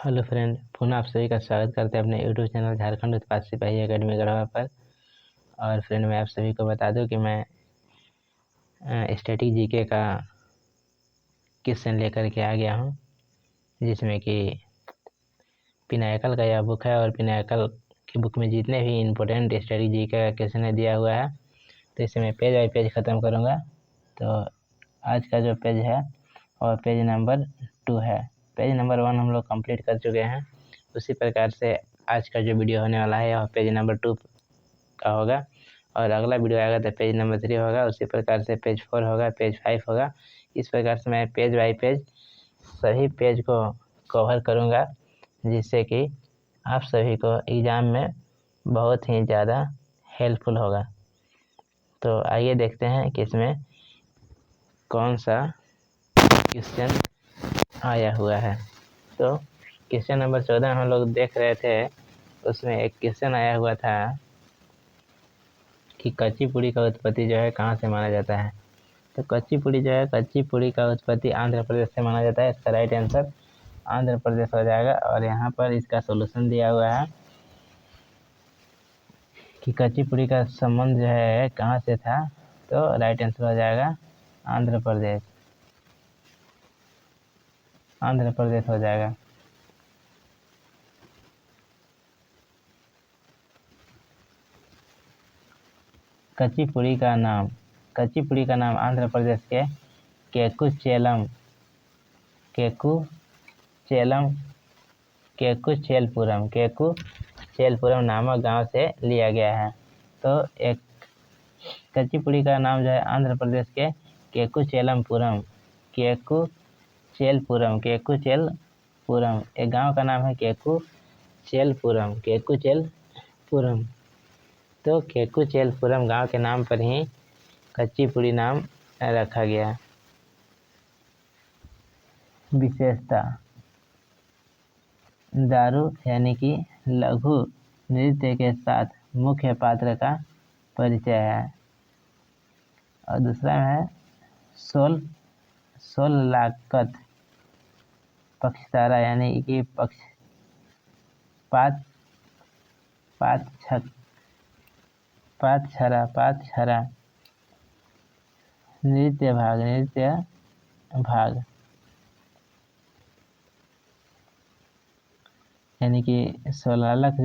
Hello friend, पुनः आप सभी का स्वागत करते हैं अपने यूट्यूब चैनल झारखंड उत्पाद सिपाही एकेडमी गढ़वा पर। और फ्रेंड, मैं आप सभी को बता दूं कि मैं स्टैटिक जीके का क्वेश्चन लेकर के आ गया हूं, जिसमें कि पिनाकल का यह बुक है। और पिनाकल की बुक में जितने भी इम्पोर्टेंट स्टैटिक जीके का क्वेश्चन दिया हुआ है, तो इसे मैं पेज बाई पेज ख़त्म करूँगा। तो आज का जो पेज है और पेज नंबर 2 है। पेज नंबर 1 हम लोग कंप्लीट कर चुके हैं। उसी प्रकार से आज का जो वीडियो होने वाला है वह पेज नंबर 2 का होगा, और अगला वीडियो आएगा तो पेज नंबर 3 होगा। उसी प्रकार से पेज 4 होगा, पेज 5 होगा। इस प्रकार से मैं पेज बाई पेज सभी पेज को कवर करूँगा, जिससे कि आप सभी को एग्ज़ाम में बहुत ही ज़्यादा हेल्पफुल होगा। तो आइए देखते हैं कि इसमें कौन सा क्वेश्चन आया हुआ है। तो क्वेश्चन नंबर 14 हम लोग देख रहे थे, उसमें एक क्वेश्चन आया हुआ था कि कच्ची पूड़ी का उत्पत्ति जो है कहाँ से माना जाता है। तो कच्ची पूड़ी का उत्पत्ति आंध्र प्रदेश से माना जाता है। इसका राइट आंसर आंध्र प्रदेश हो जाएगा। और यहाँ पर इसका सोल्यूशन दिया हुआ है कि कच्ची पूड़ी का संबंध जो है कहाँ से था, तो राइट आंसर हो जाएगा आंध्र प्रदेश हो जाएगा। कच्ची पूड़ी का नाम आंध्र प्रदेश के केकुचेलपुरम नामक गांव से लिया गया है। तो एक कच्ची पूड़ी का नाम जो है आंध्र प्रदेश के केकुचेलपुरम एक गांव का नाम है केकुचेलपुरम। तो केकुचेलपुरम गांव के नाम पर ही कच्ची पूड़ी नाम रखा गया। विशेषता: दारू यानी कि लघु नृत्य के साथ मुख्य पात्र का परिचय है। और दूसरा है सोललाकत पक्षतारा यानी कि पातछरा नृत्य भाग यानी कि सोललाकत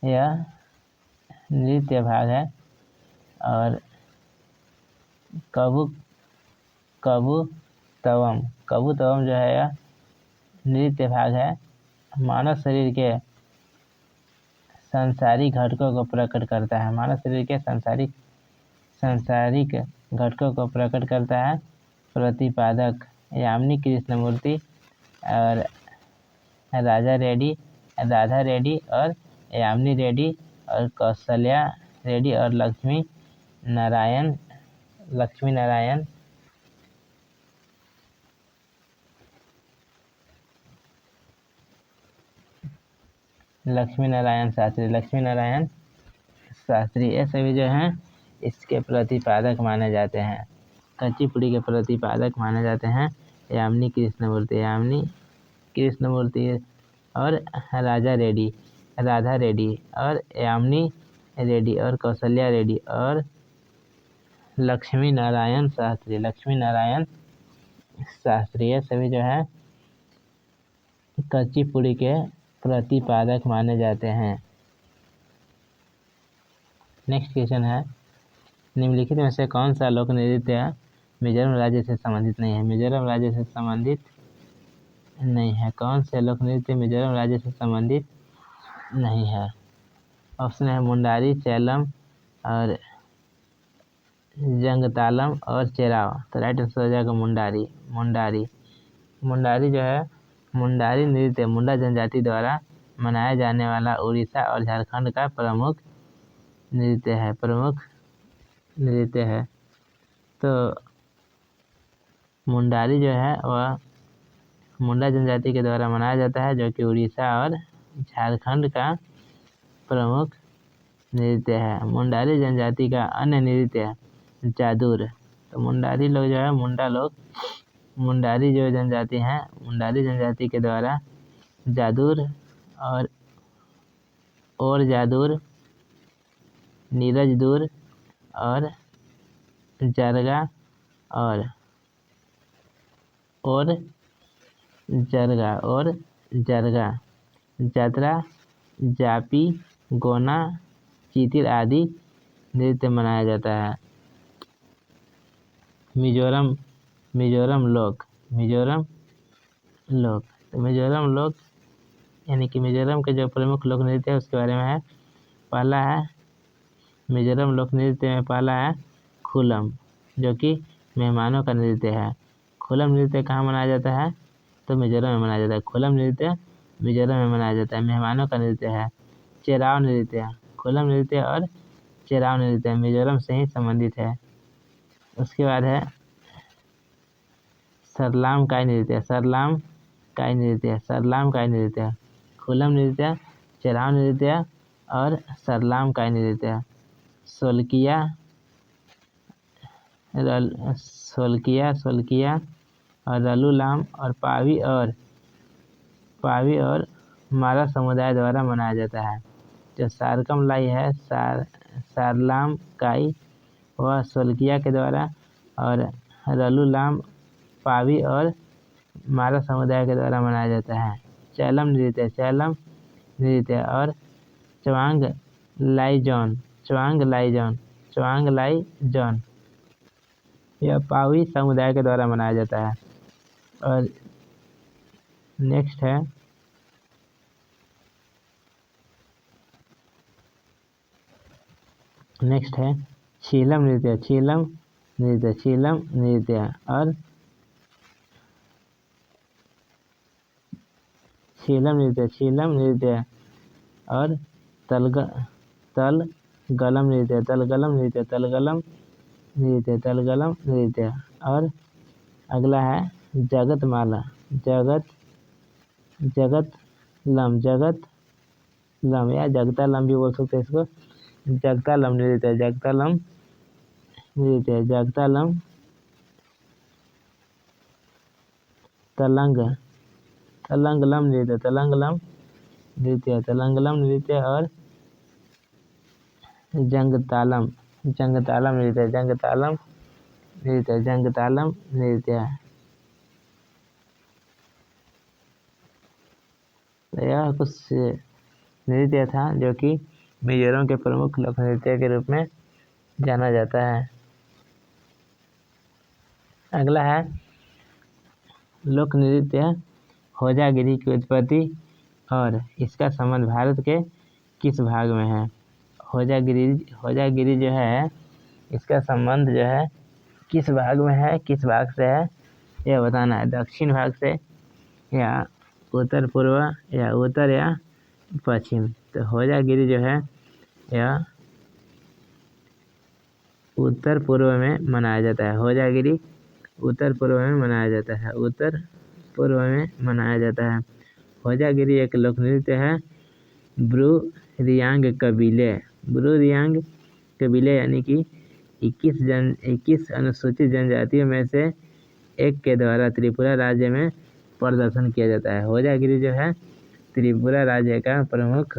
यह नृत्य भाग है। और कबूतवम जो है यह नृत्य भाग है। मानव शरीर के सांसारिक घटकों को प्रकट करता है। प्रतिपादक यामिनी कृष्णमूर्ति और राधा रेड्डी और यामिनी रेड्डी और कौशल्या रेड्डी और लक्ष्मी नारायण शास्त्री ये सभी जो हैं इसके प्रतिपादक माने जाते हैं। कच्ची पूड़ी के प्रतिपादक माने जाते हैं यामिनी कृष्णमूर्ति और राधा रेड्डी और यामिनी रेड्डी और कौशल्या रेड्डी और लक्ष्मी नारायण शास्त्री ये सभी जो है कच्ची पूड़ी के प्रतिपादक माने जाते हैं। नेक्स्ट क्वेश्चन है, निम्नलिखित में से कौन सा लोक नृत्य मिजोरम राज्य से संबंधित नहीं है। कौन से लोक नृत्य मिजोरम राज्य से संबंधित नहीं है। ऑप्शन है मुंडारी, चैलम और जंगतालम और चेराव। तो राइट आंसर हो जाएगा मुंडारी जो है मुंडारी नृत्य मुंडा जनजाति द्वारा मनाया जाने वाला उड़ीसा और झारखंड का प्रमुख नृत्य है। तो मुंडारी जो है वह मुंडा जनजाति के द्वारा मनाया जाता है, जो कि उड़ीसा और झारखंड का प्रमुख नृत्य है। मुंडारी जनजाति का अन्य नृत्य जादूर। तो मुंडारी लोग जो है मुंडारी जो जनजाति हैं, मुंडारी जनजाति के द्वारा जादूर और जादूर, नीरज दूर और जरगा और जरगा, जात्रा, जापी, गोना, चीतिर आदि नृत्य मनाया जाता है। मिजोरम लोक तो मिजोरम लोक यानी कि मिजोरम के जो प्रमुख लोक नृत्य है उसके बारे में है। पहला है मिजोरम लोक नृत्य में पहला है खुलम, जो कि मेहमानों का नृत्य है। खुलम नृत्य कहाँ मनाया जाता है? तो मिजोरम में मनाया जाता है। खुलम नृत्य मिजोरम में मनाया जाता है, मेहमानों का नृत्य है। चेराव नृत्य, खुलम नृत्य और चेराव नृत्य मिजोरम से ही संबंधित है। उसके बाद है सरलाम काई नृत्य, खुलम नृत्य, चेराव नृत्य और सरलाम काई नृत्य। सोलकिया और रलुलाम और पावी और मारा समुदाय द्वारा मनाया जाता है। जो सारकम लाई है सारलाम काई वह सोलकिया के द्वारा और रलुलाम पावी और मारा समुदाय के द्वारा मनाया जाता है। चैलम नृत्य और चवांग लाई जॉन यह पावी समुदाय के द्वारा मनाया जाता है। और नेक्स्ट है छीलम नृत्य और तलगलम नृत्य। और अगला है जगतलम या जगतालम भी बोल सकते हैं इसको। जगतालम नृत्य, तलंगलम नृत्य और जंगतालम नृत्य। यह कुछ नृत्य था जो कि मिजोरम के प्रमुख लोक नृत्य के रूप में जाना जाता है। अगला है लोक नृत्य होजागिरी की उत्पत्ति और इसका संबंध भारत के किस भाग में है। होजागिरी जो है इसका संबंध जो है किस भाग में है, किस भाग से है यह बताना है। दक्षिण भाग से या उत्तर पूर्व या उत्तर या पश्चिम। तो होजागिरी जो है यह उत्तर पूर्व में मनाया जाता है। होजागिरी उत्तर पूर्व में मनाया जाता है। होजागिरी एक लोक नृत्य है ब्रू रियांग कबीले यानी कि 21 अनुसूचित जनजातियों में से एक के द्वारा त्रिपुरा राज्य में प्रदर्शन किया जाता है। होजागिरी जो है त्रिपुरा राज्य का प्रमुख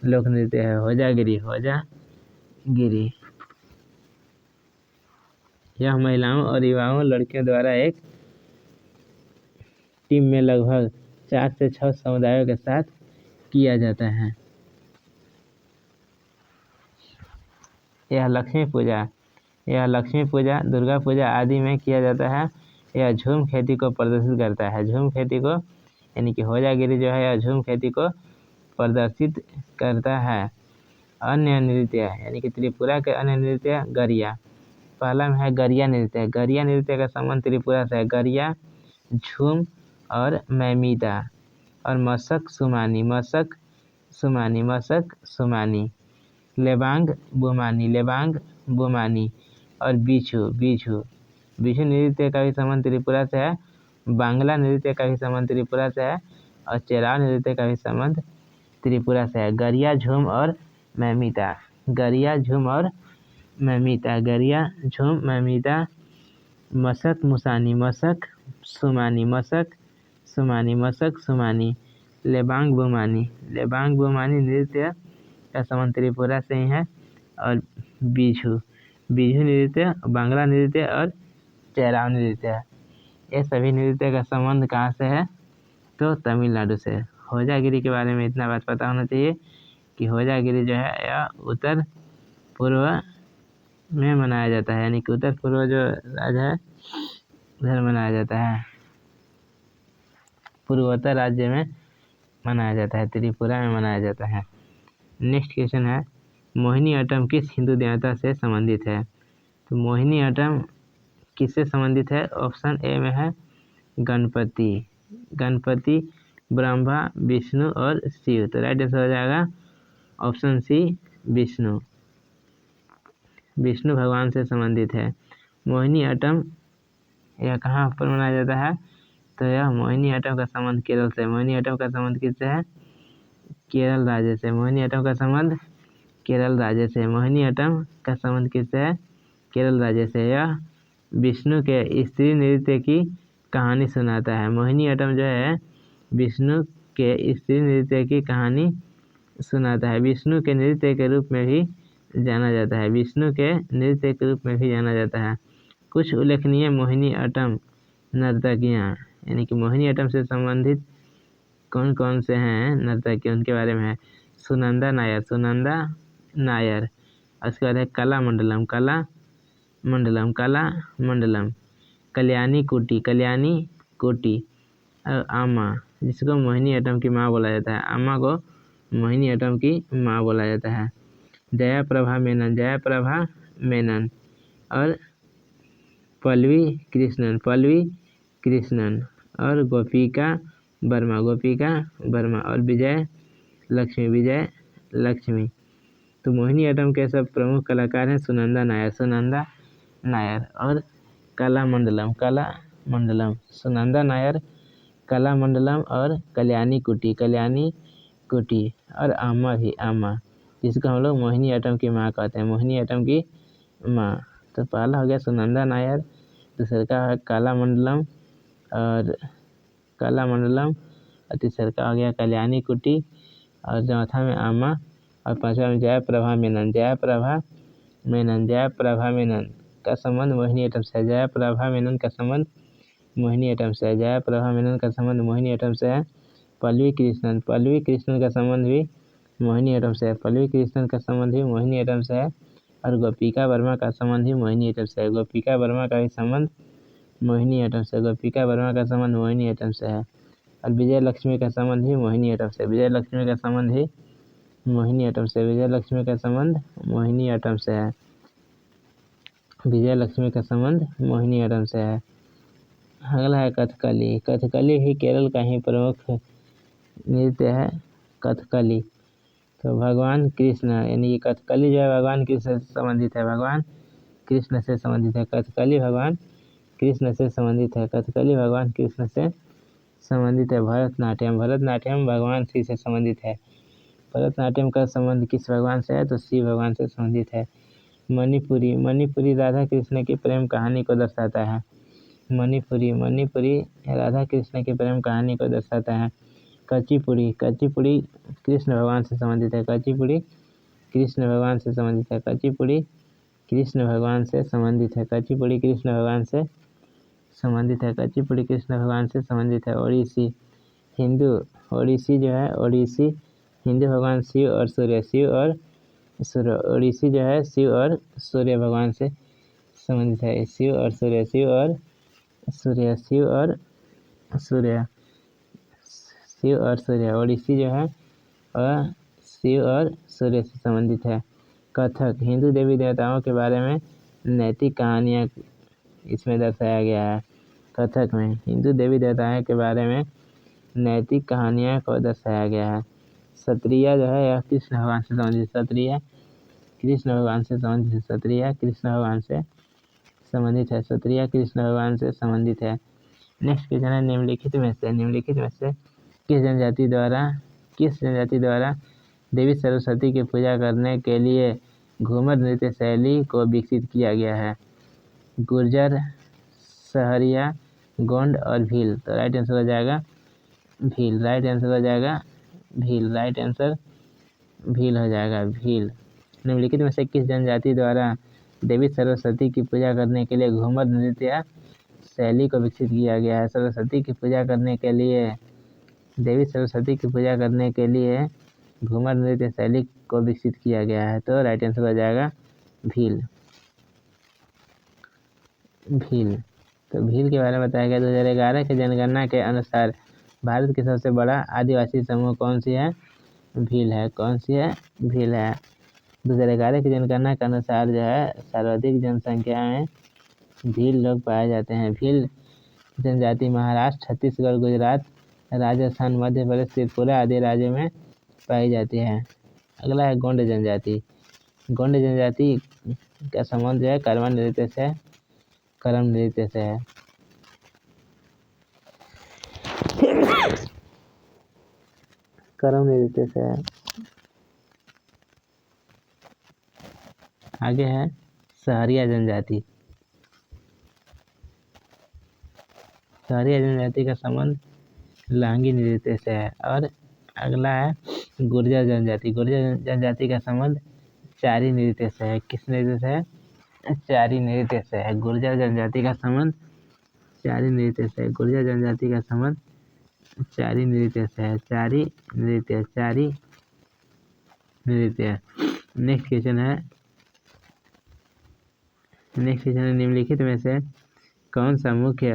लोक नृत्य है। होजागिरी यह महिलाओं और युवाओं लड़कियों द्वारा एक टीम में लगभग 4 से 6 समुदायों के साथ किया जाता है। यह लक्ष्मी पूजा, दुर्गा पूजा आदि में किया जाता है। यह झूम खेती को प्रदर्शित करता है। झूम खेती को यानी कि होजागिरी जो है यह झूम खेती को प्रदर्शित करता है। अन्य नृत्य यानी कि त्रिपुरा के अन्य नृत्य गरिया। पहला में है गरिया नृत्य का संबंध त्रिपुरा से है। गरिया, झूम और मैमीता और मशक सुमानी, लेबांग बुमानी और बिछू नृत्य का भी संबंध त्रिपुरा से है। बांग्ला नृत्य का भी संबंध त्रिपुरा से है और चेराव नृत्य का भी संबंध त्रिपुरा से है। गरिया, झूम और मैमीता, मशक मुसानी, मशक सुमानी, मशक सुमानी, मशक सुमानी। लेबांग बुमानी, लेबांग बुमानी नृत्य का संबंध त्रिपुरा से ही है। और बिझू, बिझू नृत्य, बांग्ला नृत्य और चेराव नृत्य है। ये सभी नृत्य का संबंध कहाँ से है? तो तमिलनाडु से। होजागिरी के बारे में इतना बात पता होना चाहिए कि होजागिरी जो है यह उत्तर पूर्व में मनाया जाता है, यानी कि उत्तर पूर्व जो राज्य है उधर मनाया जाता है, पूर्वोत्तर राज्य में मनाया जाता है, त्रिपुरा में मनाया जाता है। नेक्स्ट क्वेश्चन है, मोहिनी अट्टम किस हिंदू देवता से संबंधित है? तो मोहिनी अट्टम किससे संबंधित है? ऑप्शन ए में है गणपति, गणपति, ब्रह्मा, विष्णु और शिव। तो राइट आंसर हो जाएगा ऑप्शन सी, विष्णु, विष्णु भगवान से संबंधित है। मोहिनी अट्टम यह कहाँ पर मनाया जाता है? तो यह मोहिनी अट्टम का संबंध केरल से। मोहिनी अट्टम का संबंध किससे है? केरल राज्य से। मोहिनी अट्टम का संबंध केरल राज्य से। मोहिनी अट्टम का संबंध किससे है? केरल राज्य से। यह विष्णु के स्त्री नृत्य की कहानी सुनाता है। मोहिनी अट्टम जो है विष्णु के स्त्री नृत्य की कहानी सुनाता है। विष्णु के नृत्य के रूप में भी जाना जाता है, विष्णु के नृत्य के रूप में भी जाना जाता है। कुछ उल्लेखनीय मोहिनी अट्टम नर्तकियाँ, यानी कि मोहिनी अट्टम से संबंधित कौन कौन से हैं नर्तकी, उनके बारे में है। सुनंदा नायर, सुनंदा नायर। उसके बाद है कला मंडलम, कला मंडलम, कला मंडलम। कल्याणी कुटी, कल्याणी कुटी। और आमा, जिसको मोहिनी अट्टम की माँ बोला जाता है, आमा को मोहिनी अट्टम की माँ बोला जाता है। जया प्रभा मेनन, जया प्रभा मेनन। और पल्लवी कृष्णन, पल्लवी कृष्णन। और गोपिका वर्मा, गोपिका वर्मा। और विजय लक्ष्मी, विजय लक्ष्मी। तो मोहिनी अट्टम के सब प्रमुख कलाकार हैं सुनंदा नायर, सुनंदा नायर। और कला मंडलम, कला मंडलम, सुनंदा नायर, कला मंडलम और कल्याणी कुटी, कल्याणी कुटी। और आमा भी, आमा, जिसको हम लोग मोहिनी अट्टम की माँ कहते हैं, मोहिनी अट्टम की माँ। तो पहला हो गया सुनंदा नायर, दूसरा का है कला मंडलम और कला मंडलम, और तीसरा का हो गया कल्याणी कुटी, और चौथा में आमा, और पांचवा में जया प्रभा मेनन, जया प्रभा मेनन। जया प्रभा मेनन का संबंध मोहिनी अट्टम से है, जया प्रभा मेनन का संबंध मोहिनी अट्टम से है, जया प्रभा मेनन का संबंध मोहिनी अट्टम से है। पल्लवी कृष्णन, पल्लवी कृष्णन का संबंध भी मोहिनी अट्टम से है, पल्लवी कृष्णन का संबंध भी मोहिनी अट्टम से है। और गोपिका वर्मा का संबंध भी मोहिनी अट्टम से है, गोपिका वर्मा का भी संबंध मोहिनी अट्टम से, गोपिका वर्मा का संबंध मोहिनी अट्टम से है। और विजय लक्ष्मी का संबंध भी मोहिनी अट्टम से, विजय लक्ष्मी का संबंध भी मोहिनी अट्टम से, विजय लक्ष्मी का संबंध मोहिनी अट्टम से है, विजय लक्ष्मी का संबंध मोहिनी अट्टम से है। अगला है कथकली। कथकली भी केरल का ही प्रमुख नृत्य है, कथकली। तो भगवान कृष्ण, यानी कि कथकली जो है भगवान कृष्ण से संबंधित है, भगवान कृष्ण से संबंधित है। कथकली भगवान कृष्ण से संबंधित है, कथकली भगवान कृष्ण से संबंधित है। भरतनाट्यम, भरतनाट्यम भगवान शिव से संबंधित है। भरतनाट्यम का संबंध किस भगवान से है? तो शिव भगवान से संबंधित है। मणिपुरी, मणिपुरी राधा कृष्ण की प्रेम कहानी को दर्शाता है। मणिपुरी, मणिपुरी राधा कृष्ण की प्रेम कहानी को दर्शाता है। कचिपुड़ी, कचिपुड़ी कृष्ण भगवान से संबंधित है, कचिपुड़ी कृष्ण भगवान से संबंधित है, कचिपुड़ी कृष्ण भगवान से संबंधित है, कचिपुड़ी कृष्ण भगवान से संबंधित है, कचिपुड़ी कृष्ण भगवान से संबंधित है। ओडिसी, हिंदू, ओडिसी जो है, ओडिसी हिंदू भगवान शिव और सूर्य, शिव और सूर्य। ओडिसी जो है शिव और सूर्य भगवान से संबंधित है, शिव और सूर्य, शिव और सूर्य, शिव और सूर्य, शिव और सूर्य। ओडिसी जो है वह शिव और सूर्य से संबंधित है। कथक, हिंदू देवी देवताओं के बारे में नैतिक कहानियाँ इसमें दर्शाया गया है। कथक में हिंदू देवी देवताओं के बारे में नैतिक कहानियाँ को दर्शाया गया है। सत्रिया जो है यह कृष्ण भगवान से संबंधित, सत्रिया कृष्ण भगवान से संबंधित है, सत्रिया कृष्ण भगवान से संबंधित है, सत्रिया कृष्ण भगवान से संबंधित है। नेक्स्ट क्वेश्चन है, निम्नलिखित में से किस जनजाति द्वारा देवी सरस्वती की पूजा करने के लिए घूमर नृत्य शैली को विकसित किया गया है? गुर्जर सहरिया, गोंड और भील। तो राइट आंसर हो जाएगा भील। राइट आंसर हो जाएगा भील। राइट आंसर भील हो जाएगा भील। निम्नलिखित में से किस जनजाति द्वारा देवी सरस्वती की पूजा करने के लिए घूमर नृत्य शैली को विकसित किया गया है? सरस्वती की पूजा करने के लिए, देवी सरस्वती की पूजा करने के लिए घूमर नृत्य शैली को विकसित किया गया है। तो राइट आंसर हो जाएगा भील। भील। तो भील के बारे में बताया गया 2011 की जनगणना के अनुसार भारत की सबसे बड़ा आदिवासी समूह कौन सी है? भील है। कौन सी है? भील है। 2011 की जनगणना के अनुसार जो है सर्वाधिक जनसंख्या में भील लोग पाए जाते हैं। भील जनजाति महाराष्ट्र, छत्तीसगढ़, गुजरात, राजस्थान, मध्य प्रदेश, त्रिपुरा आदि राज्यों में पाई जाती है। अगला है गोंड जनजाति। गोंड जनजाति का संबंध जो है कर्म नृत्य से है। कर्म नृत्य से है। कर्म नृत्य से है। आगे है सहरिया जनजाति। सहरिया जनजाति का संबंध लांगी नृत्य से है। और अगला है गुर्जर जनजाति। गुर्जर जनजाति का संबंध चारी नृत्य से है। किस नृत्य से है? चारी नृत्य से है। गुर्जर जनजाति का संबंध चारी नृत्य से है। गुर्जर जनजाति का संबंध चारी नृत्य से है। चारी नृत्य, चारी नृत्य। नेक्स्ट क्वेश्चन है निम्नलिखित में से कौन सा मुख्य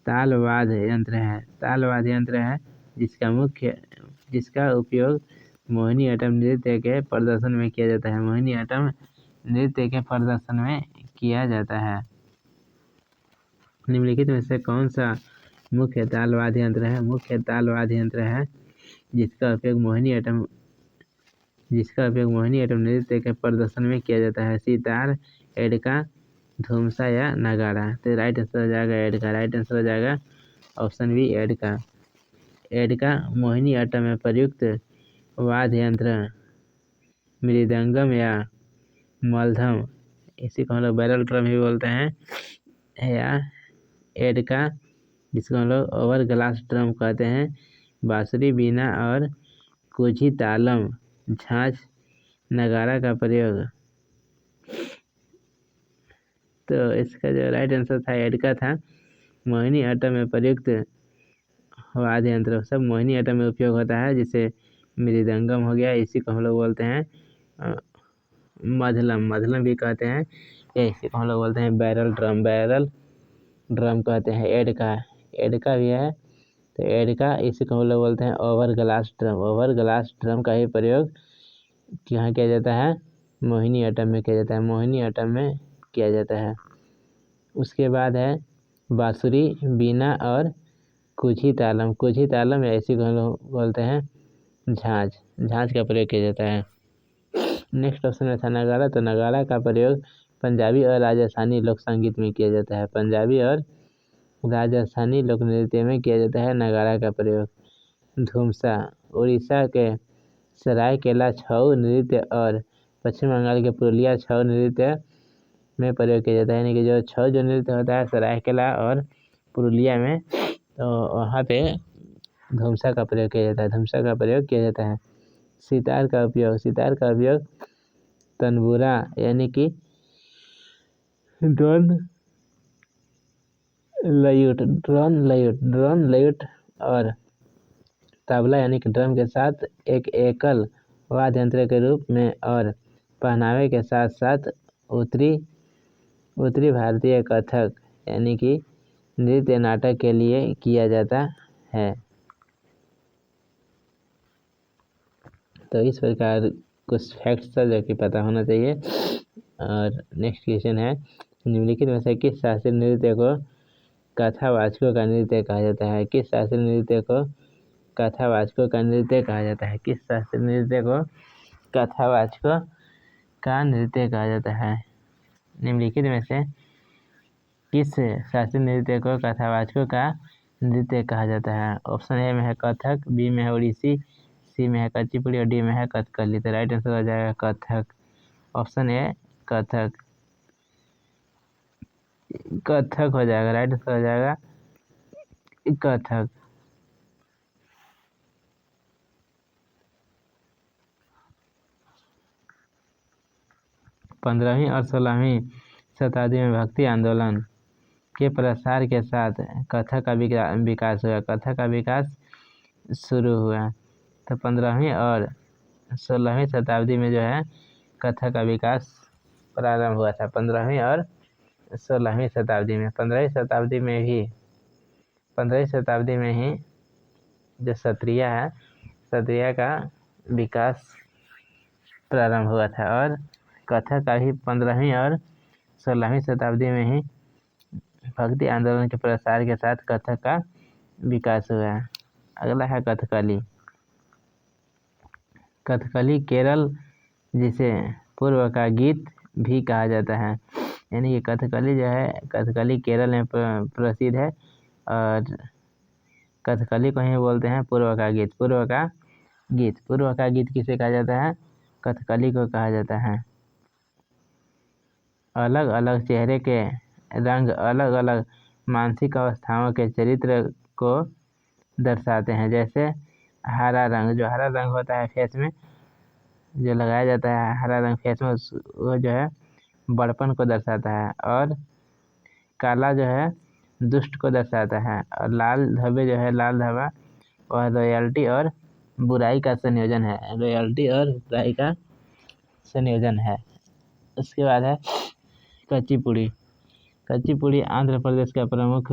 तालवाद यंत्र है? तालवाद यंत्र है जिसका उपयोग मोहिनीअट्टम नृत्य के प्रदर्शन में किया जाता है। मोहिनीअट्टम नृत्य के प्रदर्शन में किया जाता है। निम्नलिखित में से कौन सा मुख्य तालवाद यंत्र है? मुख्य तालवाद यंत्र है जिसका उपयोग मोहिनीअट्टम नृत्य के प्रदर्शन में किया जाता है। सितार, एडका, धूमसा या नगाड़ा। तो राइट आंसर हो जाएगा एडका। राइट आंसर हो जाएगा ऑप्शन बी एडका। एडका मोहिनीअट्टम में प्रयुक्त वाद्य यंत्र मृदंगम या मलधम, इसी को हम लोग बैरल ड्रम भी बोलते हैं, या एडका जिसको हम लोग ओवर ग्लास ड्रम कहते हैं, बांसुरी, बीना और कुझी तालम, झांझ, नगाड़ा का प्रयोग। तो इसका जो राइट आंसर था एडका था। मोहिनीअट्टम में प्रयुक्त वाद्य यंत्र सब मोहिनीअट्टम में उपयोग होता है, जिसे मृदंगम हो गया, इसी को हम लोग बोलते हैं मधलम भी कहते हैं, या इसी को हम लोग बोलते हैं बैरल ड्रम कहते हैं। एडका भी है। तो एडका इसी को हम लोग बोलते हैं ओवर ग्लास ड्रम का ही प्रयोग यहाँ किया जाता है, मोहिनीअट्टम में किया जाता है। मोहिनीअट्टम में किया जाता है। उसके बाद है बांसुरी, बीना और कुझी तालम या इसी को हम लोग बोलते हैं झांझ का प्रयोग किया जाता है। नेक्स्ट ऑप्शन में था नगाड़ा। तो नगाड़ा का प्रयोग पंजाबी और राजस्थानी लोक संगीत में किया जाता है। पंजाबी और राजस्थानी लोक नृत्य में किया जाता है नगाड़ा का प्रयोग। धूमसा उड़ीसा के सरायकेला छऊ नृत्य और पश्चिम बंगाल के पुरुलिया छऊ नृत्य में प्रयोग किया जाता है। यानी कि जो छऊ जो नृत्य होता है सरायकेला और पुरुलिया में, तो वहाँ पे धूमसा का प्रयोग किया जाता है। सितार का उपयोग तनबूरा यानी कि ड्रोन लयूट और तबला यानी कि ड्रम के साथ एक एकल वाद्य यंत्र के रूप में और पहनावे के साथ साथ उत्तरी भारतीय कथक यानी कि नृत्य नाटक के लिए किया जाता है। तो इस प्रकार कुछ फैक्ट्स था जो कि पता होना चाहिए। और नेक्स्ट क्वेश्चन है निम्नलिखित में से किस शास्त्रीय नृत्य को कथावाचकों का नृत्य कहा जाता है? किस शास्त्रीय नृत्य को कथावाचकों का नृत्य कहा जाता है? किस शास्त्रीय नृत्य को कथावाचकों का नृत्य कहा जाता है? निम्नलिखित में से किस शास्त्रीय नृत्य को कथावाचकों का नृत्य कहा जाता है? ऑप्शन ए में है कथक, बी में है ओडिसी, सी में है कुचिपुड़ी और डी में है कथकली। तो राइट आंसर हो जाएगा कथक। Option A Kathak. कथक हो जाएगा, राइट आंसर हो जाएगा कथक। पंद्रहवीं और 16वीं शताब्दी में भक्ति आंदोलन के प्रसार के साथ कथक का विकास हुआ, कथक का विकास शुरू हुआ। तो 15वीं और 16वीं शताब्दी में जो है कथक का विकास प्रारंभ हुआ था। 15वीं और 16वीं शताब्दी में, 15वीं शताब्दी में ही जो सत्रिया है, सत्रिया का विकास प्रारंभ हुआ था। और कथक का भी 15वीं और 16वीं शताब्दी में ही भक्ति आंदोलन के प्रसार के साथ कथक का विकास हुआ है। अगला है कथकली। कथकली केरल, जिसे पूर्व का गीत भी कहा जाता है, यानी कि कथकली जो है, कथकली केरल में प्रसिद्ध है और कथकली को ही बोलते हैं पूर्व का गीत। पूर्व का गीत किसे कहा जाता है? कथकली को कहा जाता है। अलग अलग चेहरे के रंग अलग अलग मानसिक अवस्थाओं के चरित्र को दर्शाते हैं। जैसे हरा रंग, जो हरा रंग होता है फेस में जो लगाया जाता है, हरा रंग फेस में, वो जो है बड़पन को दर्शाता है। और काला जो है दुष्ट को दर्शाता है। और लाल धब्बे जो है, लाल धब्बा वह रॉयल्टी और बुराई का संयोजन है, रॉयल्टी और बुराई का संयोजन है। उसके बाद है कुचिपुड़ी। कुचिपुड़ी आंध्र प्रदेश का प्रमुख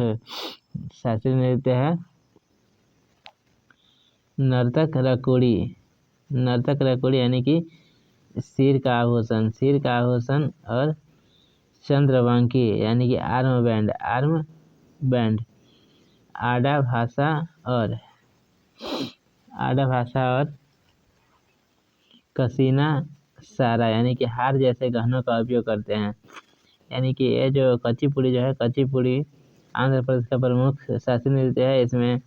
शास्त्रीय नृत्य है। नर्तक रकुड़ी यानी कि सिर का आभूषण और चंद्रवंकी यानी कि आर्म बैंड, आड़ा भाषा और कसीना सारा यानी कि हार जैसे गहनों का उपयोग करते हैं। यानी कि ये जो कुचिपुड़ी जो है, कुचिपुड़ी आंध्र प्रदेश का प्रमुख शास्त्रीय नृत्य है। इसमें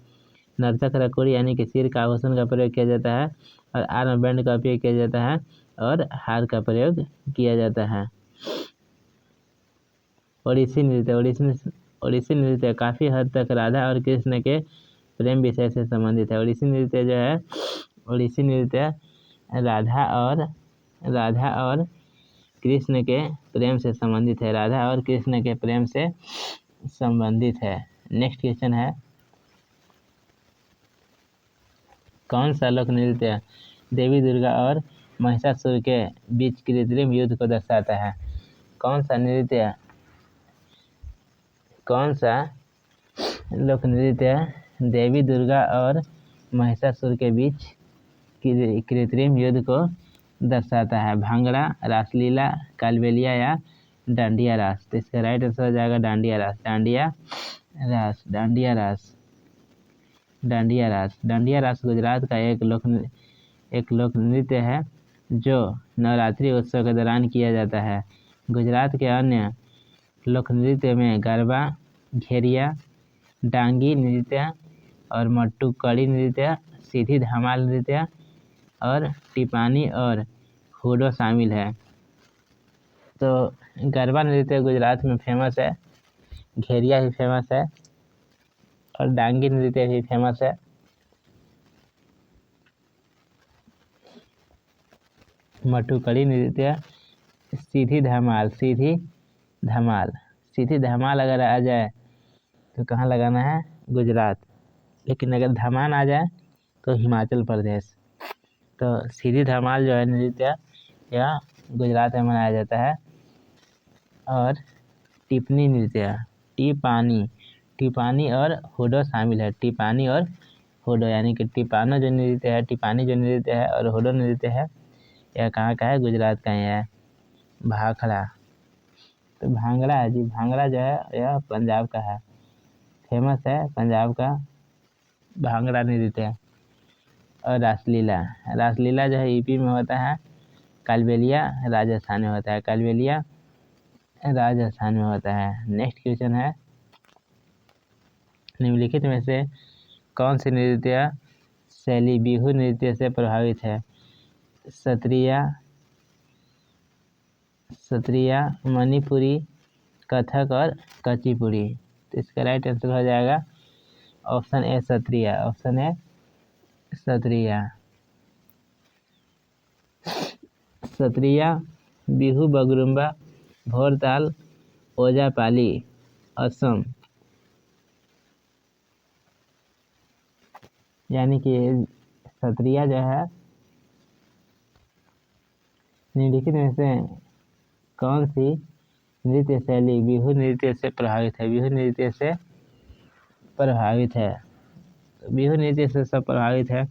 नर्तक रकुड़ी यानी कि सिर का आभूषण का प्रयोग किया जाता है और आर्म बैंड का उपयोग किया जाता है और हार का प्रयोग किया जाता है। ओडिसी नृत्य काफ़ी हद तक राधा और कृष्ण के प्रेम विषय से संबंधित है। ओडिसी नृत्य राधा और कृष्ण के प्रेम से संबंधित है। राधा और कृष्ण के प्रेम से संबंधित है। नेक्स्ट क्वेश्चन है, कौन सा लोक नृत्य देवी दुर्गा और महिषासुर के बीच कृत्रिम युद्ध को दर्शाता है? कौन सा लोक नृत्य देवी दुर्गा और महिषासुर के बीच कृत्रिम युद्ध को दर्शाता है? भांगड़ा, रासलीला, कालबेलिया या डांडिया रास? तो इसका राइट आंसर हो जाएगा डांडिया रास। डांडिया रास गुजरात का एक लोक नृत्य है जो नवरात्रि उत्सव के दौरान किया जाता है। गुजरात के अन्य लोक नृत्य में गरबा, घेरिया, डांगी नृत्य और मट्टुकड़ी नृत्य, सीधी धमाल नृत्य और टिपानी और हुडो शामिल है। तो गरबा नृत्य गुजरात में फेमस है, घेरिया भी फेमस है और डांगी नृत्य भी फेमस है। मट्टुकड़ी नृत्य, सीधी धमाल अगर आ जाए तो कहाँ लगाना है? गुजरात। लेकिन अगर धमान आ जाए तो हिमाचल प्रदेश। तो सीधी धमाल जो है नृत्य यह गुजरात में मनाया जाता है। और टिप्पणी नृत्य, टिपानी और हुडो शामिल है। टिपानी और हुडो यानी कि टिपानी जो नृत्य है और हुडो नृत्य है, यह कहाँ का है? गुजरात का ही है। भाखड़ा, तो भांगड़ा है जी, भांगड़ा जो है यह पंजाब का है, फेमस है पंजाब का भांगड़ा नृत्य। और रासलीला जो है यूपी में होता है। कालबेलिया राजस्थान में होता है। नेक्स्ट क्वेश्चन है, निम्नलिखित में से कौन सी नृत्य शैली बिहू नृत्य से प्रभावित है? सत्रिया, मणिपुरी, कथक और कुचिपुड़ी। तो इसका राइट आंसर हो जाएगा option A Sattriya. Option A Sattriya. Sattriya, Bihu, Bagurumba, Bhortal, Ojapali, Assam. यानी कि सत्रिया जो है निम्नलिखित में से कौन सी नृत्य शैली बिहू नृत्य से प्रभावित है? बिहू नृत्य से प्रभावित है। बिहू नृत्य से सब प्रभावित है।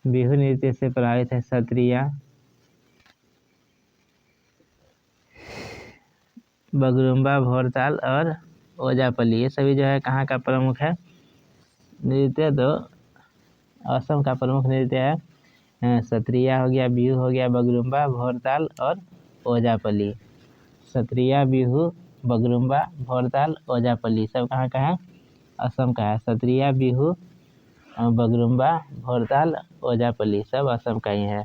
बिहू नृत्य से प्रभावित है सत्रिया, बगरुम्बा, भोरताल और ओजापल्ली। ये सभी जो है कहाँ का प्रमुख है नृत्य? तो असम का प्रमुख नृत्य है। सत्रिया हो गया, बिहू हो गया, बगरुम्बा, भोरताल और ओजापल्ली। सत्रिया, बिहू, बगरुम्बा, भोरताल, ओजापल्ली सब कहाँ का है? असम का है। सत्रिया, बिहू, बगरुम्बा, भोरताल, ओजापल्ली सब असम का ही है।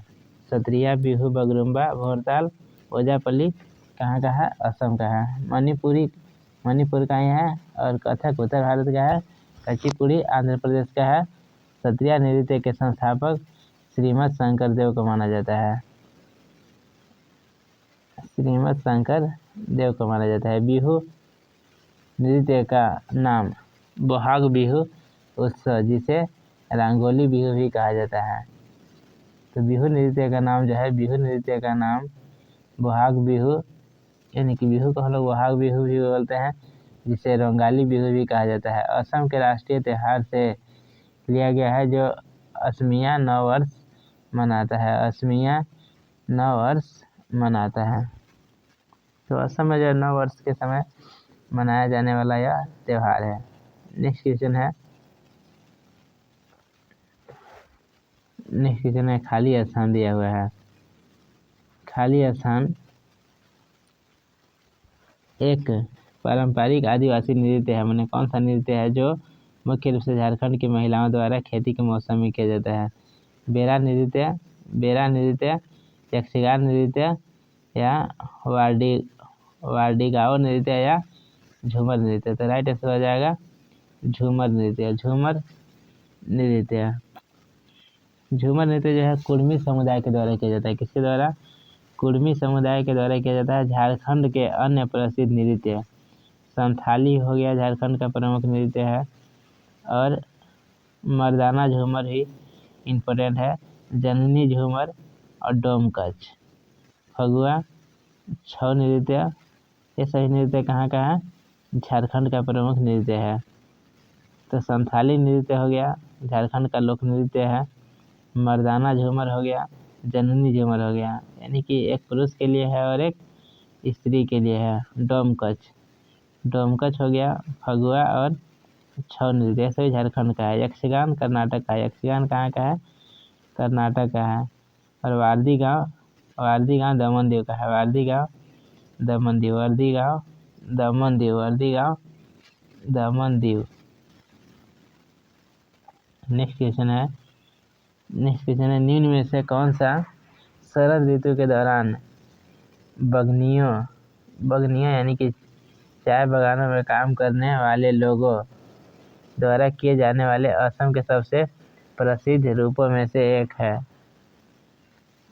सत्रिया, बिहू, बगरुम्बा, भोरताल, ओजापल्ली कहाँ का है? असम का है। मणिपुर का ही है। और कथक उत्तर भारत का है। कुचिपुड़ी आंध्र प्रदेश का है। सत्रिया नृत्य के संस्थापक श्रीमद शंकर देव को माना जाता है। श्रीमद शंकर देव को माना जाता है। बिहू नृत्य का नाम बोहाग बिहू उत्सव, जिसे रंगोली बिहू भी कहा जाता है। तो बिहू नृत्य का नाम जो है, बिहू नृत्य का नाम बोहाग बिहू, यानी कि बिहू को हम लोग बोहाग बिहू भी बोलते हैं, जिसे रंगाली बिहू भी कहा जाता है। असम के राष्ट्रीय त्योहार से लिया गया है, जो असमिया नववर्ष मनाता है। असमिया नववर्ष मनाता है। तो असम में जो नववर्ष के समय मनाया जाने वाला यह त्योहार है। नेक्स्ट क्वेश्चन है खाली स्थान दिया हुआ है। खाली स्थान एक पारंपरिक आदिवासी नृत्य है। मैंने कौन सा नृत्य है जो मुख्य रूप से झारखंड की महिलाओं द्वारा खेती के मौसम में किया जाता है? बेरा नृत्य, यक्षगान नृत्य या वार्डिगाओ नृत्य या झूमर नृत्य। तो राइट आंसर हो जाएगा झूमर नृत्य। झूमर नृत्य जो है कुर्मी समुदाय के द्वारा किया जाता है। किसके द्वारा? कुर्मी समुदाय के द्वारा किया जाता है। झारखंड के अन्य प्रसिद्ध नृत्य संथाली हो गया, झारखंड का प्रमुख नृत्य है। और मर्दाना झूमर ही इम्पोर्टेंट है। जननी झूमर और डोमकच, फगुआ, छऊ नृत्य, ये सभी नृत्य कहाँ का है? झारखंड का प्रमुख नृत्य है। तो संथाली नृत्य हो गया, झारखंड का लोक नृत्य है। मर्दाना झूमर हो गया, जननी झूमर हो गया, यानी कि एक पुरुष के लिए है और एक स्त्री के लिए है। डोमकच हो गया, फगुआ और छऊ नृत्य सभी झारखंड का है। यक्षगान कर्नाटक का है। यक्षगान कहाँ का है? कर्नाटक का है। और वारदी गांव दमनदीव का है। वारदी गांव दमनदीव। नेक्स्ट क्वेश्चन है निम्न में से कौन सा शरद ऋतु के दौरान बगनियों यानी कि चाय बागानों में काम करने वाले लोगों द्वारा किए जाने वाले असम के सबसे प्रसिद्ध रूपों में से एक है?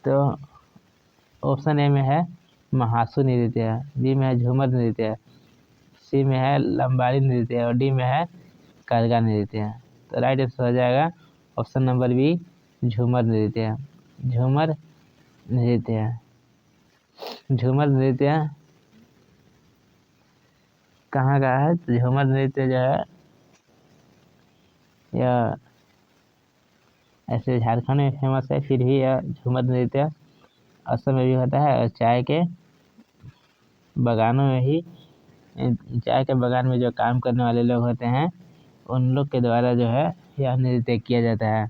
तो ऑप्शन ए में है महासु नृत्य, बी में है झूमर नृत्य, सी में है लंबाड़ी नृत्य और डी में है करगा नृत्य। तो राइट आंसर हो जाएगा ऑप्शन नंबर बी झूमर नृत्य। झूमर नृत्य कहाँ का है? तो झूमर नृत्य जो है यह ऐसे झारखंड में फेमस है, फिर भी यह झूमर नृत्य असम में भी होता है। और चाय के बगान में जो काम करने वाले लोग होते हैं उन लोग के द्वारा जो है यह नृत्य किया जाता है।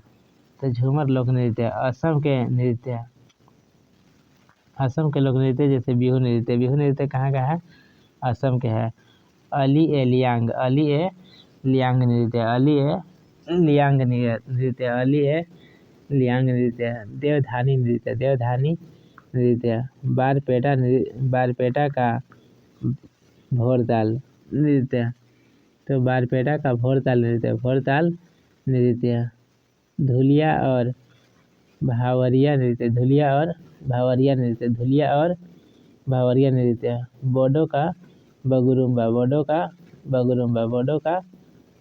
तो झूमर लोक नृत्य असम के लोक नृत्य जैसे बिहू नृत्य कहाँ का है? असम के है। अली ए लियांग नृत्य, देवधानी नृत्य। बारपेटा का भोरताल नृत्य। तो बारपेटा का भोरताल नृत्य। धुलिया और भावरिया नृत्य। बोडो का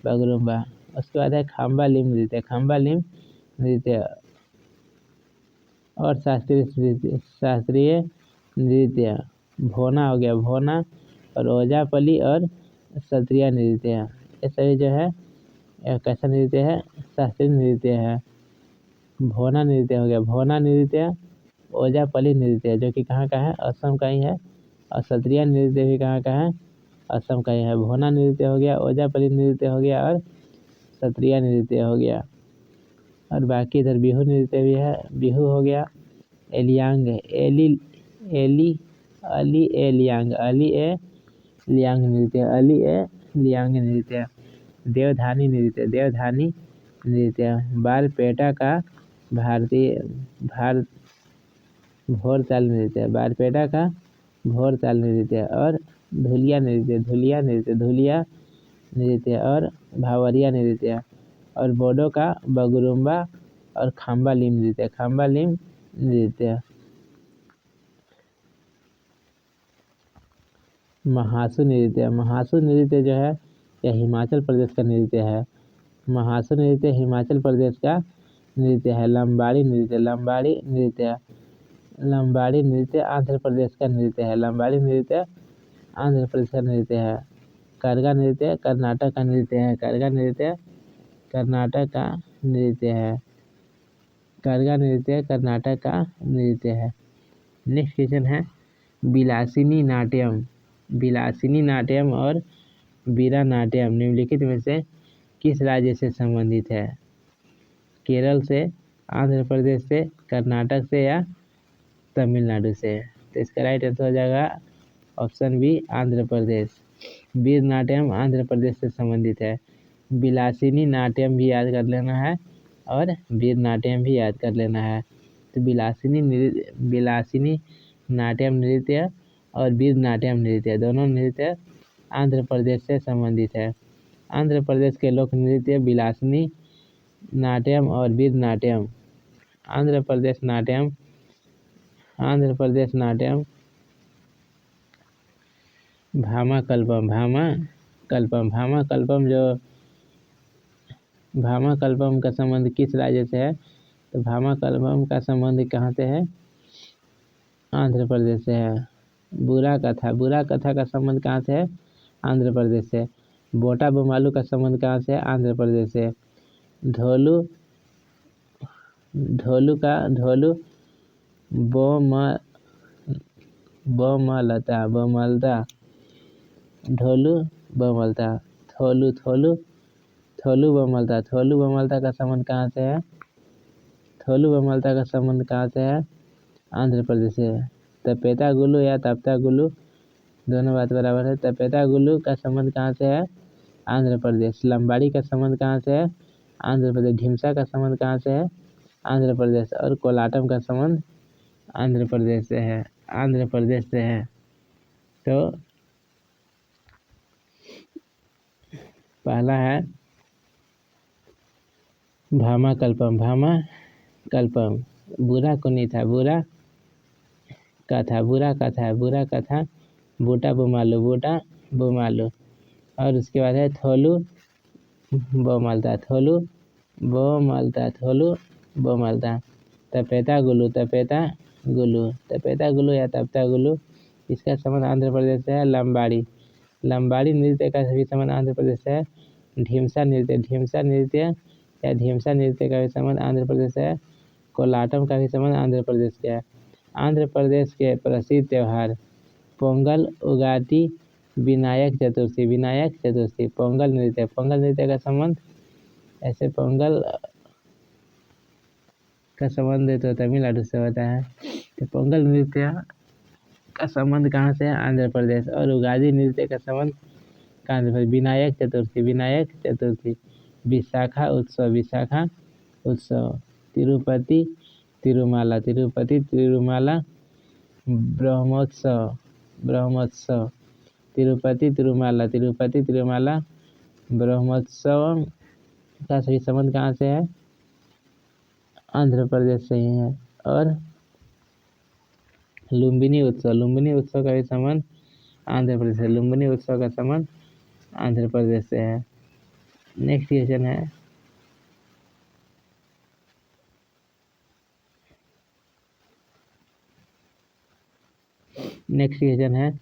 बगुरुम्बा। उसके बाद है खम्बालिम नृत्य और शास्त्रीय नृत्य। भोना हो गया और ओजापली और सत्रिया नृत्य। ये सभी जो है कैसा नृत्य है? शास्त्रीय नृत्य है। भोना नृत्य हो गया ओजापली नृत्य जो कि कहाँ का है? असम का ही है। और सत्रिया नृत्य भी कहाँ का है? असम का ही है। भोना नृत्य हो गया, ओजापली नृत्य हो गया और सत्रिया नृत्य हो गया। और बाकी इधर बिहू नृत्य भी है। बिहू हो गया एलियांग लियांग नृत्य। देवधानी नृत्य। बारपेटा का भोरताल नृत्य और धुलिया नृत्य और भावरिया नृत्य। और बोडो का बगुरुम्बा और खम्बालिम नृत्य। महासु नृत्य जो है यह हिमाचल प्रदेश का नृत्य है। महासु नृत्य हिमाचल प्रदेश का नृत्य है। लंबाड़ी नृत्य आंध्र प्रदेश का नृत्य है। करगा नृत्य कर्नाटक का नृत्य है। करगा नृत्य कर्नाटक का नृत्य है। नेक्स्ट क्वेश्चन है बिलासिनी नाट्यम और बीरा नाट्यम निम्नलिखित में से किस राज्य से संबंधित है? केरल से, आंध्र प्रदेश से, कर्नाटक से या तमिलनाडु से? तो इसका राइट आंसर हो जाएगा ऑप्शन बी आंध्र प्रदेश। बीर नाट्यम आंध्र प्रदेश से संबंधित है। बिलासिनी नाट्यम भी याद कर लेना है और बीर नाट्यम भी याद कर लेना है। तो बिलासिनी नाट्यम नृत्य और बीर नाट्यम नृत्य दोनों नृत्य आंध्र प्रदेश से संबंधित है। आंध्र प्रदेश के लोक नृत्य बिलासिनी नाट्यम और बीर नाट्यम। आंध्र प्रदेश नाट्यम भामाकल्पम का संबंध किस राज्य से है? तो भामाकल्पम का संबंध कहाँ से है? आंध्र प्रदेश से है। बुरा कथा का संबंध कहाँ से है? आंध्र प्रदेश से। बोटा बोमालू का संबंध कहाँ से है? आंध्र प्रदेश से। ढोलू बोमलता थोलू बोमलता का संबंध कहाँ से है? आंध्र प्रदेश से। तपेता गुल्लू या तप्ता गुल्लू दोनों बात बराबर है। तपेता गुल्लू का संबंध कहाँ से है? आंध्र प्रदेश। लंबाड़ी का संबंध कहाँ से है? आंध्र प्रदेश। ढिमसा का संबंध कहाँ से है? आंध्र प्रदेश। और कोलाटम का संबंध आंध्र प्रदेश से है। तो पहला है भामाकल्पम बुरा को नहीं था, बुरा कथा। बोटा बोमालू और उसके बाद है थोलू बोमलता। तपेता गुल्लू या तप्ता गुल्लू इसका संबंध आंध्र प्रदेश से है। लंबाड़ी नृत्य का भी संबंध आंध्र प्रदेश से है। ढिमसा नृत्य का भी संबंध आंध्र प्रदेश से है। कोलाटम का भी संबंध आंध्र प्रदेश से है। आंध्र प्रदेश के प्रसिद्ध त्योहार पोंगल, उगादी, विनायक चतुर्थी। पोंगल नृत्य का संबंध ऐसे पोंगल का संबंध तो तमिलनाडु से होता है। तो पोंगल नृत्य का संबंध कहाँ से है? आंध्र प्रदेश। और उगादी नृत्य का संबंध कहाँ से? विनायक चतुर्थी। विशाखा उत्सव। तिरुपति तिरुमाला ब्रह्मोत्सव ब्रह्मोत्सव, तिरुपति तिरुमाला तिरुपति तिरुमाला, ब्रह्मोत्सव का सही संबंध कहाँ से है? आंध्र प्रदेश से ही है। और लुम्बिनी उत्सव का भी संबंध आंध्र प्रदेश से, लुम्बिनी उत्सव का संबंध आंध्र प्रदेश से है। नेक्स्ट क्वेश्चन है,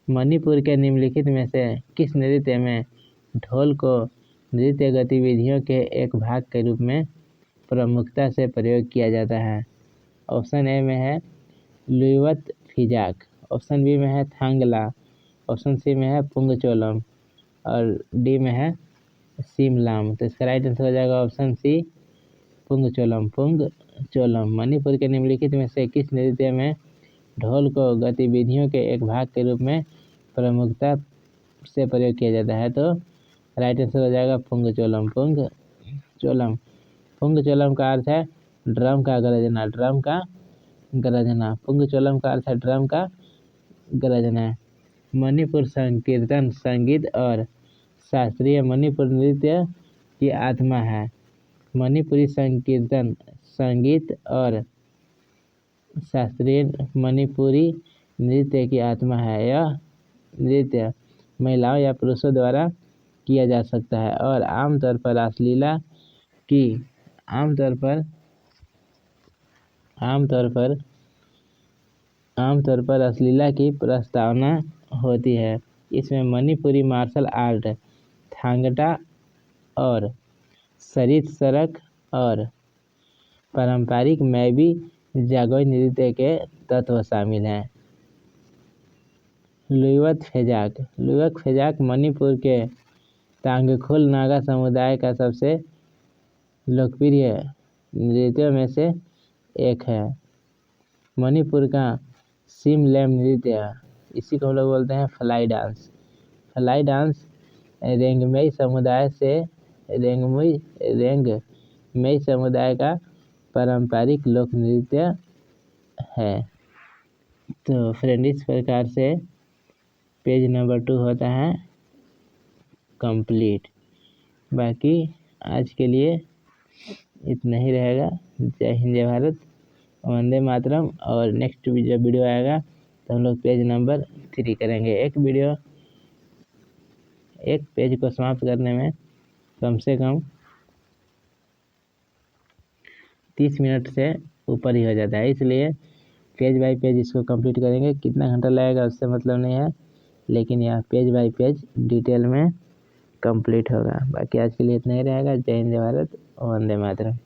मणिपुर के निम्नलिखित में से किस नृत्य में ढोल को नृत्य गतिविधियों के एक भाग के रूप में प्रमुखता से प्रयोग किया जाता है? ऑप्शन ए में है लुइवत फिजाक, ऑप्शन बी में है थांगला, ऑप्शन सी में है पुंगचोलम और डी में है सिमलाम। तो इसका राइट आंसर हो जाएगा ऑप्शन सी पुंगचोलम। मणिपुर के निम्नलिखित में से किस नृत्य में ढोल को गतिविधियों के एक भाग के रूप में प्रमुखता से प्रयोग किया जाता है? तो राइट आंसर हो जाएगा पुंगचोलम। पुंगचोलम का अर्थ है ड्रम का गरजना। पुंगचोलम का अर्थ है ड्रम का गरजना। मणिपुर संकीर्तन संगीत और शास्त्रीय मणिपुर नृत्य की आत्मा है। मणिपुरी संकीर्तन संगीत और शास्त्रीय मणिपुरी नृत्य की आत्मा है। यह नृत्य महिलाओं या पुरुषों द्वारा किया जा सकता है और आमतौर पर अश्लीलता की प्रस्तावना होती है। इसमें मणिपुरी मार्शल आर्ट, थांगटा और सरित सरक और पारंपरिक मैबी जागोई नृत्य के तत्व शामिल हैं। लुइवत फेजाक मणिपुर के तांगखुल नागा समुदाय का सबसे लोकप्रिय नृत्यों में से एक है। मणिपुर का सिमलैम नृत्य, इसी को हम लोग बोलते हैं फ्लाई डांस रेंगमेई समुदाय का पारंपरिक लोक नृत्य है। तो फ्रेंड इस प्रकार से पेज नंबर 2 होता है कंप्लीट। बाकी आज के लिए इतना ही रहेगा। जय हिंद जय भारत, वंदे मातरम। और नेक्स्ट जब वीडियो आएगा तो हम लोग पेज नंबर 3 करेंगे। एक पेज को समाप्त करने में कम से कम 30 मिनट से ऊपर ही हो जाता है, इसलिए पेज बाय पेज इसको कंप्लीट करेंगे। कितना घंटा लगेगा उससे मतलब नहीं है, लेकिन यह पेज बाय पेज डिटेल में कंप्लीट होगा। बाकी आज के लिए इतना ही रहेगा। जय हिंद जय भारत, वंदे मातरम।